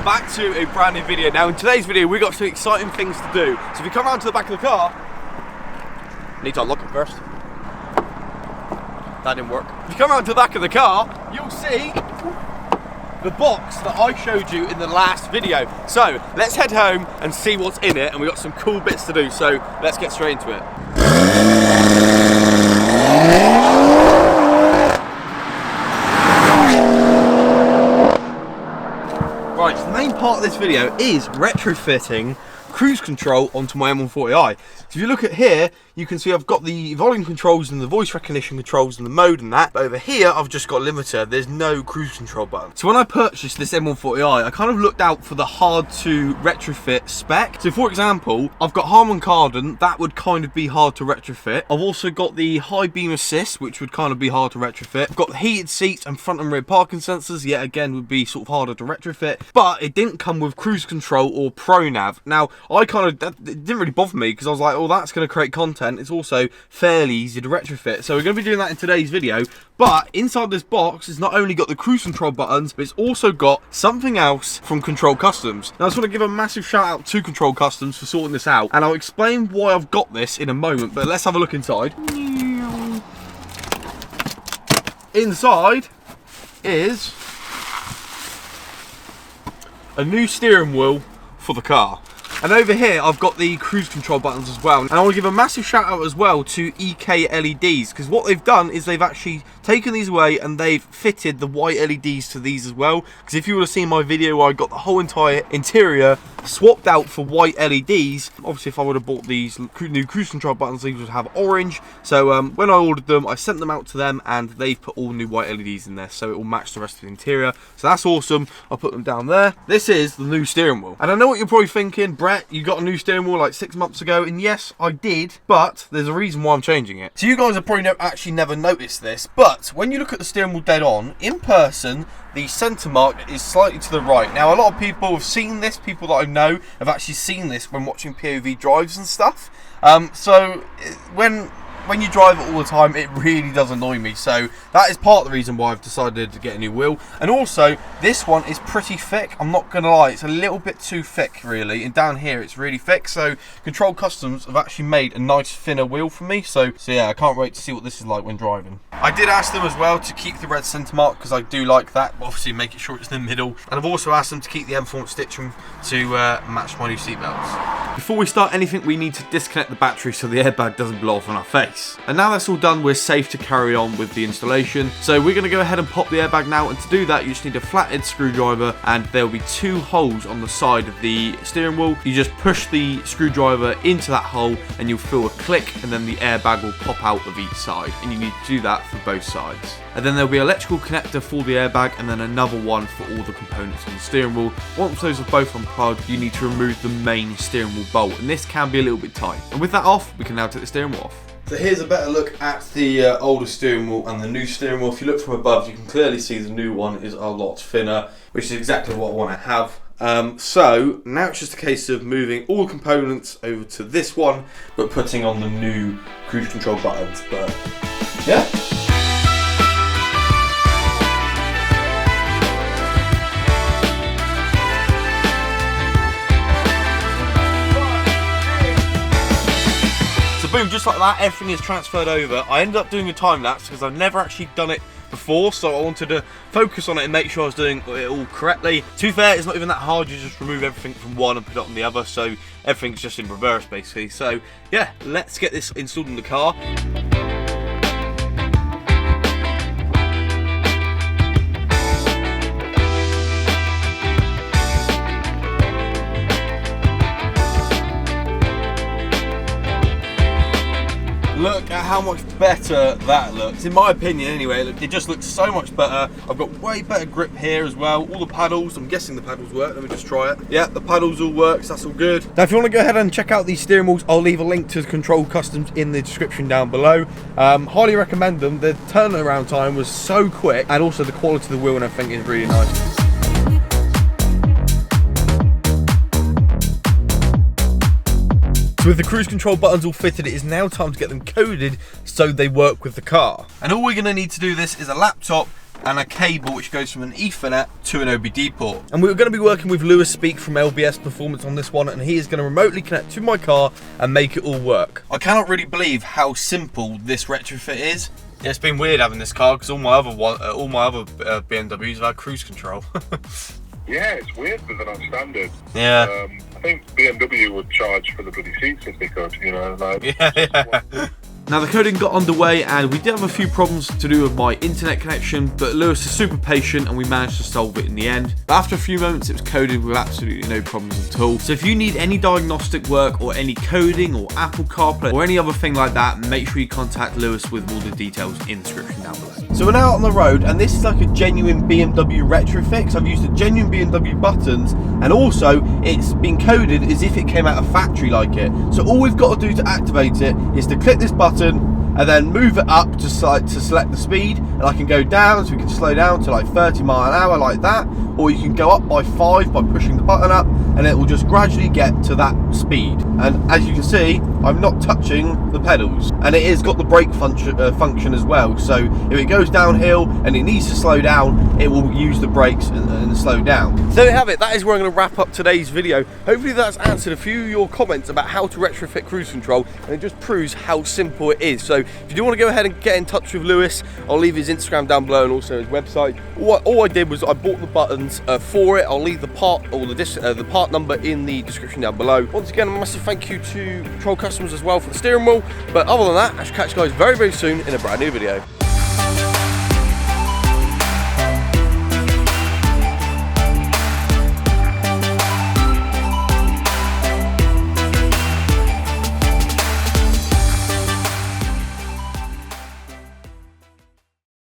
back to a brand new video. Now in today's video we've got some exciting things to do. So if you come around to the back of the car, I need to unlock it first. That didn't work. If you come around to the back of the car, you'll see the box that I showed you in the last video. So let's head home and see what's in it, and we've got some cool bits to do, so let's get straight into it. Right, so the main part of this video is retrofitting cruise control onto my M140i. So if you look at here, you can see I've got the volume controls and the voice recognition controls and the mode and that. But over here, I've just got limiter. There's no cruise control button. So when I purchased this M140i, I kind of looked out for the hard to retrofit spec. So for example, I've got Harman Kardon. That would kind of be hard to retrofit. I've also got the high beam assist, which would kind of be hard to retrofit. I've got the heated seats and front and rear parking sensors. Yet again, would be sort of harder to retrofit. But it didn't come with cruise control or pro nav. Now, it didn't really bother me because I was like, oh, that's going to create content. It's also fairly easy to retrofit. So we're going to be doing that in today's video. But inside this box, it's not only got the cruise control buttons, but it's also got something else from Control Customs. Now I just want to give a massive shout out to Control Customs for sorting this out. And I'll explain why I've got this in a moment, but let's have a look inside. Inside is a new steering wheel for the car. And over here, I've got the cruise control buttons as well. And I want to give a massive shout out as well to EKLedz, because what they've done is they've actually taken these away and they've fitted the white LEDs to these as well. Because if you would have seen my video where I got the whole entire interior swapped out for white LEDs, obviously if I would have bought these new cruise control buttons, these would have orange. So when I ordered them, I sent them out to them and they've put all new white LEDs in there, so it will match the rest of the interior. So that's awesome. I'll put them down there. This is the new steering wheel. And I know what you're probably thinking, Brett, you got a new steering wheel like 6 months ago, and yes, I did, but there's a reason why I'm changing it. So you guys have probably actually never noticed this, but when you look at the steering wheel dead on, in person, the centre mark is slightly to the right. Now, a lot of people have seen this, people that I know have actually seen this when watching POV drives and stuff. So when you drive it all the time, it really does annoy me. So that is part of the reason why I've decided to get a new wheel. And also, this one is pretty thick. I'm not going to lie, it's a little bit too thick, really. And down here, it's really thick. So Control Customs have actually made a nice thinner wheel for me. So yeah, I can't wait to see what this is like when driving. I did ask them as well to keep the red centre mark because I do like that. Obviously, make it sure it's in the middle. And I've also asked them to keep the M4 stitching to match my new seatbelts. Before we start anything, we need to disconnect the battery so the airbag doesn't blow off on our face. And now that's all done, we're safe to carry on with the installation. So we're going to go ahead and pop the airbag now, and to do that you just need a flathead screwdriver, and there will be 2 holes on the side of the steering wheel. You just push the screwdriver into that hole and you'll feel a click, and then the airbag will pop out of each side, and you need to do that for both sides. And then there'll be an electrical connector for the airbag and then another one for all the components on the steering wheel. Once those are both unplugged, you need to remove the main steering wheel bolt, and this can be a little bit tight. And with that off, we can now take the steering wheel off. So here's a better look at the older steering wheel and the new steering wheel. If you look from above, you can clearly see the new one is a lot thinner, which is exactly what I want to have. So now it's just a case of moving all the components over to this one, but putting on the new cruise control buttons. But yeah. Boom, just like that, everything is transferred over. I ended up doing a time lapse because I've never actually done it before, so I wanted to focus on it and make sure I was doing it all correctly. To be fair, it's not even that hard. You just remove everything from one and put it on the other, so everything's just in reverse basically. So yeah, let's get this installed in the car. Look at how much better that looks. In my opinion anyway, it just looks so much better. I've got way better grip here as well. All the paddles, I'm guessing the paddles work. Let me just try it. Yeah, the paddles all work, so that's all good. Now if you want to go ahead and check out these steering wheels, I'll leave a link to Control Customs in the description down below. Highly recommend them. The turnaround time was so quick, and also the quality of the wheel and everything is really nice. So with the cruise control buttons all fitted, it is now time to get them coded so they work with the car. And all we're going to need to do this is a laptop, and a cable which goes from an Ethernet to an OBD port. And we're going to be working with Lewis Speak from LBS Performance on this one, and he is going to remotely connect to my car and make it all work. I cannot really believe how simple this retrofit is. Yeah, it's been weird having this car because all my other BMWs have had cruise control. Yeah, it's weird for the non-standard. Yeah. I think BMW would charge for the bloody seats if they could, you know. Like, yeah. Now the coding got underway and we did have a few problems to do with my internet connection, but Lewis is super patient and we managed to solve it in the end. But after a few moments it was coded with absolutely no problems at all. So if you need any diagnostic work or any coding or Apple CarPlay or any other thing like that, make sure you contact Lewis with all the details in the description down below. So we're now out on the road and this is like a genuine BMW retrofit. I've used the genuine BMW buttons and also it's been coded as if it came out of factory like it. So all we've got to do to activate it is to click this button and then move it up to select the speed, and I can go down, so we can slow down to like 30 miles an hour like that, or you can go up by 5 by pushing the button up and it will just gradually get to that speed. And as you can see, I'm not touching the pedals, and it has got the brake function as well, so if it goes downhill and it needs to slow down, it will use the brakes and slow down. So there you have it, that is where I'm going to wrap up today's video. Hopefully that's answered a few of your comments about how to retrofit cruise control, and it just proves how simple it is. So if you do want to go ahead and get in touch with Lewis, I'll leave his Instagram down below and also his website. All I did was I bought the buttons for it. I'll leave the part or the part number in the description down below. Once again, a massive thank you to Control Customers as well for the steering wheel. But other than that, I shall catch you guys very, very soon in a brand new video.